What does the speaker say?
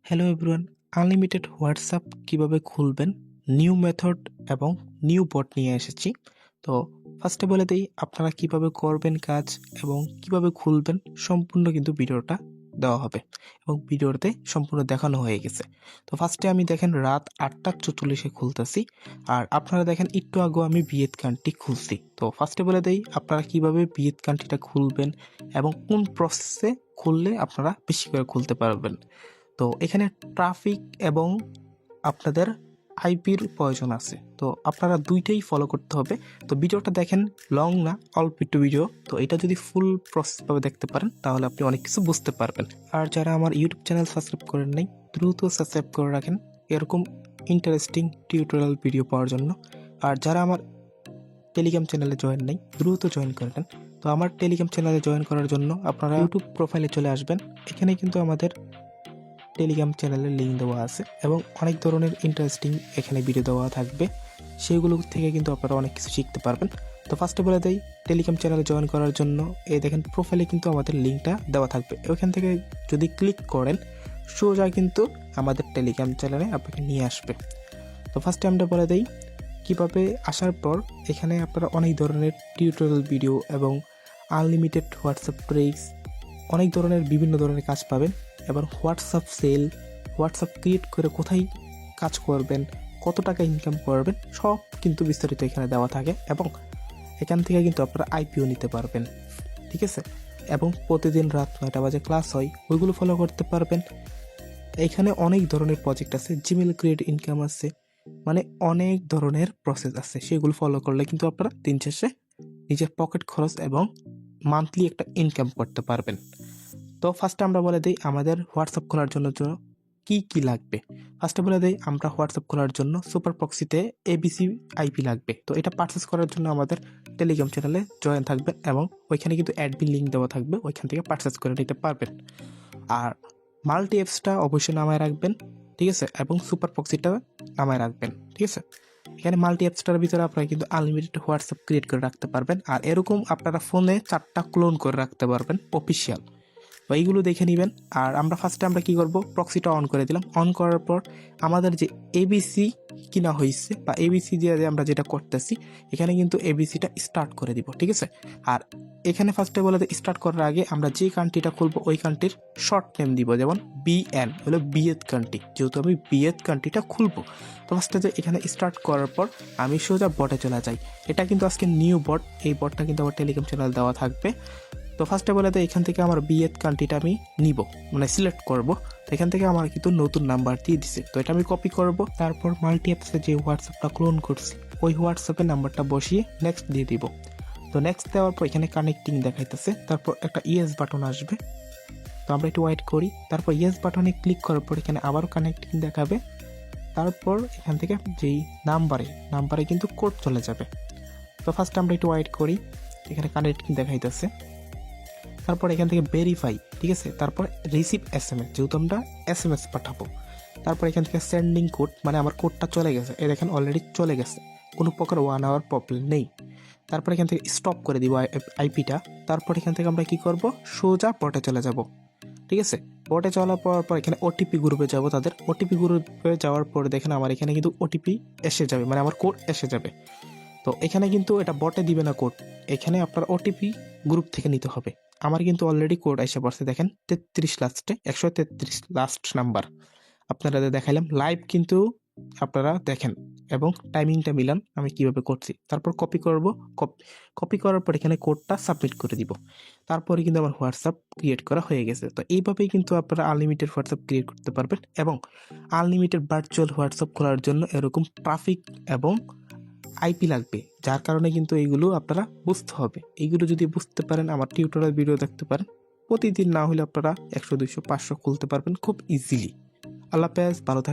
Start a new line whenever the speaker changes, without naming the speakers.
Hello everyone, unlimited WhatsApp কিভাবে খুলবেন, new method এবং নিউ বট নিয়ে এসেছি। তো ফার্স্টে বলে দেই আপনারা কিভাবে করবেন কাজ এবং কিভাবে খুলবেন, সম্পূর্ণ কিন্তু ভিডিওটা দেওয়া হবে এবং ভিডিওতে সম্পূর্ণ দেখানো হয়ে গেছে। তো ফার্স্টে আমি দেখেন রাত 8:44 খুলতেছি, আর আপনারা দেখেন একটু আগেও আমি বিয়েত কান্ট্রি খুলছি। তো ফার্স্টে বলে দেই আপনারা কিভাবে বিয়েত কান্ট্রিটা খুলবেন এবং কোন প্রসেসে খুললে আপনারা বেশি করে খুলতে পারবেন। তো এখানে ট্রাফিক এবং আপনাদের আইপির প্রয়োজন আছে, তো আপনারা দুইটাই ফলো করতে হবে। তো ভিডিওটা দেখেন, লং না, অল্প একটু ভিডিও। তো এটা যদি ফুল প্রসেসভাবে দেখতে পারেন তাহলে আপনি অনেক কিছু বুঝতে পারবেন। আর যারা আমার ইউটিউব চ্যানেল সাবস্ক্রাইব করেন নাই, দ্রুত সাবস্ক্রাইব করে রাখেন এরকম ইন্টারেস্টিং টিউটোরিয়াল ভিডিও পাওয়ার জন্য। আর যারা আমার টেলিগ্রাম চ্যানেলে জয়েন নেই, দ্রুত জয়েন করে নেন। তো আমার টেলিগ্রাম চ্যানেলে জয়েন করার জন্য আপনারা ইউটিউব প্রোফাইলে চলে আসবেন। এখানে কিন্তু আমাদের টেলিগ্রাম চ্যানেলের লিঙ্ক দেওয়া আছে এবং অনেক ধরনের ইন্টারেস্টিং এখানে ভিডিও দেওয়া থাকবে, সেগুলো থেকে কিন্তু আপনারা অনেক কিছু শিখতে পারবেন। তো ফার্স্টে বলে দেই টেলিগ্রাম চ্যানেলে জয়েন করার জন্য এই দেখেন প্রোফাইলে কিন্তু আমাদের লিঙ্কটা দেওয়া থাকবে। ওইখান থেকে যদি ক্লিক করেন সোজা কিন্তু আমাদের টেলিগ্রাম চ্যানেলে আপনাকে নিয়ে আসবে। তো ফার্স্টে আমরা বলে দেই কীভাবে আসার পর এখানে আপনারা অনেক ধরনের টিউটোরিয়াল ভিডিও এবং আনলিমিটেড হোয়াটসঅ্যাপ ট্রিক্স, অনেক ধরনের বিভিন্ন ধরনের কাজ পাবেন। এবার হোয়াটসঅ্যাপ সেল, হোয়াটসঅ্যাপ ক্রিয়েট করে কোথায় কাজ করবেন, কত টাকা ইনকাম করবেন, সব কিন্তু বিস্তারিত এখানে দেওয়া থাকে এবং এখান থেকে কিন্তু আপনারা আইপিও নিতে পারবেন, ঠিক আছে। এবং প্রতিদিন রাত 9টা বাজে ক্লাস হয়, ওইগুলো ফলো করতে পারবেন। এখানে অনেক ধরনের প্রজেক্ট আছে, জিমেল ক্রিয়েট ইনকাম আছে, মানে অনেক ধরনের প্রসেস আছে, সেগুলো ফলো করলে কিন্তু আপনারা দিন শেষে নিজের পকেট খরচ এবং মান্থলি একটা ইনকাম করতে পারবেন। তো ফার্স্টে আমরা বলে দিই আমাদের হোয়াটসঅ্যাপ খোলার জন্য কি কি লাগবে। ফার্স্টে বলে দিই আমরা হোয়াটসঅ্যাপ খোলার জন্য সুপার প্রক্সিতে এবিসি আইপি লাগবে। তো এটা পারচেস করার জন্য আমাদের টেলিগ্রাম চ্যানেলে জয়েন থাকবেন এবং ওইখানে কিন্তু অ্যাডমিন লিঙ্ক দেওয়া থাকবে, ওইখান থেকে পারচেস করে নিতে পারবেন। আর মাল্টি অ্যাপসটা অবশ্যই নামায় রাখবেন, ঠিক আছে, এবং সুপার প্রক্সিটা নামায় রাখবেন, ঠিক আছে। এখানে মাল্টি অ্যাপসটার ভিতরে আপনারা কিন্তু আনলিমিটেড হোয়াটসঅ্যাপ ক্রিয়েট করে রাখতে পারবেন, আর এরকম আপনারা ফোনে 4টা ক্লোন করে রাখতে পারবেন অফিসিয়াল। তো এইগুলো দেখে নেবেন। আর আমরা ফার্স্টে আমরা কি করব, প্রক্সিটা অন করে দিলাম। অন করার পর আমাদের যে এবিসি কিনা হয়েছে বা এবিসি দিয়ে আমরা যেটা করতেছি, এখানে কিন্তু এবিসিটা স্টার্ট করে দিব, ঠিক আছে। আর এখানে ফার্স্টে বলে স্টার্ট করার আগে আমরা যে কান্ট্রিটা খুলবো ওই কান্ট্রির শর্ট নেম দিব, যেমন বিএন হলো বিয়েত কান্ট্রি, যেহেতু আমি বিয়েত কান্ট্রিটা খুলবো। তো ফার্স্টে যে এখানে স্টার্ট করার পর আমি সোজা বটে চলে যাই। এটা কিন্তু আজকে নিউ বট, এই বটটা কিন্তু আমার টেলিগ্রাম চ্যানেল দেওয়া থাকবে। তো ফার্স্টে বলে দেয় এখান থেকে আমার বিয়েত কান্ট্রিটা আমি নিব, মানে সিলেক্ট করব। তো এখান থেকে আমার কিন্তু নতুন নাম্বার দিয়ে দিছে, তো এটা আমি কপি করব। তারপর মাল্টি অ্যাপসে যে হোয়াটসঅ্যাপটা ক্লোন করছি ওই হোয়াটসঅ্যাপের নাম্বারটা বসিয়ে নেক্সট দিয়ে দিব। তো নেক্সট দেওয়ার পর এখানে কানেক্টিং দেখাইতেছে, তারপর একটা ইয়েস বাটন আসবে। তো আমরা একটু ওয়েট করি। তারপর ইয়েস বাটনে ক্লিক করার পর এখানে আবারও কানেক্টিং দেখাবে। তারপর এখান থেকে যেই নাম্বারে কিন্তু কোড চলে যাবে। তো ফার্স্ট আমরা একটু ওয়েট করি, এখানে কানেক্টিং দেখাইতেছে। তারপর এখান থেকে ভেরিফাই, ঠিক আছে। তারপর রিসিভ SMS, যেহেতু আমরা SMS পাঠাবো। তারপর এখান থেকে সেন্ডিং কোড, মানে আমার কোডটা চলে গেছে, এ দেখেন অলরেডি চলে গেছে, কোনো প্রকার 1 আওয়ার প্রবলেম নেই। তারপর এখান থেকে স্টপ করে দিব আইপিটা। তারপর এখান থেকে আমরা কি করব, সোজা বটে চলে যাব, ঠিক আছে। বটে চলার পর এখানে ওটিপি গ্রুপে যাব, তাদের ওটিপি গ্রুপে যাওয়ার পরে দেখেন আমার এখানে কিন্তু ওটিপি এসে যাবে, মানে আমার কোড এসে যাবে। তো এখানে কিন্তু এটা বটে দিবে না কোড, এখানে আপনার ওটিপি গ্রুপ থেকে নিতে হবে। আমার কিন্তু অলরেডি কোড এসে পড়ছে, দেখেন 33 লাস্টে, 133 লাস্ট নাম্বার আপনারা দেখাইলাম লাইভ, কিন্তু আপনারা দেখেন এবং টাইমিংটা মিলান আমি কিভাবে করছি। তারপর কপি করব, কপি করার পর এখানে কোডটা সাবমিট করে দিব। তারপরে কিন্তু আমার হোয়াটসঅ্যাপ ক্রিয়েট করা হয়ে গেছে। তো এইভাবেই কিন্তু আপনারা আনলিমিটেড হোয়াটসঅ্যাপ ক্রিয়েট করতে পারবেন এবং আনলিমিটেড ভার্চুয়াল হোয়াটসঅ্যাপ খোলার জন্য এরকম ট্রাফিক এবং আইপি লাগবে, যার কারণে কিন্তু এইগুলো আপনারা বুঝতে হবে। এইগুলো যদি বুঝতে পারেন, আমার টিউটোরিয়াল ভিডিও দেখতে পারেন, প্রতিদিন না হলে আপনারা 100, 200, 500 খুলতে পারবেন খুব ইজিলি। আল্লাহ হাফেজ, ভালো থাকবেন।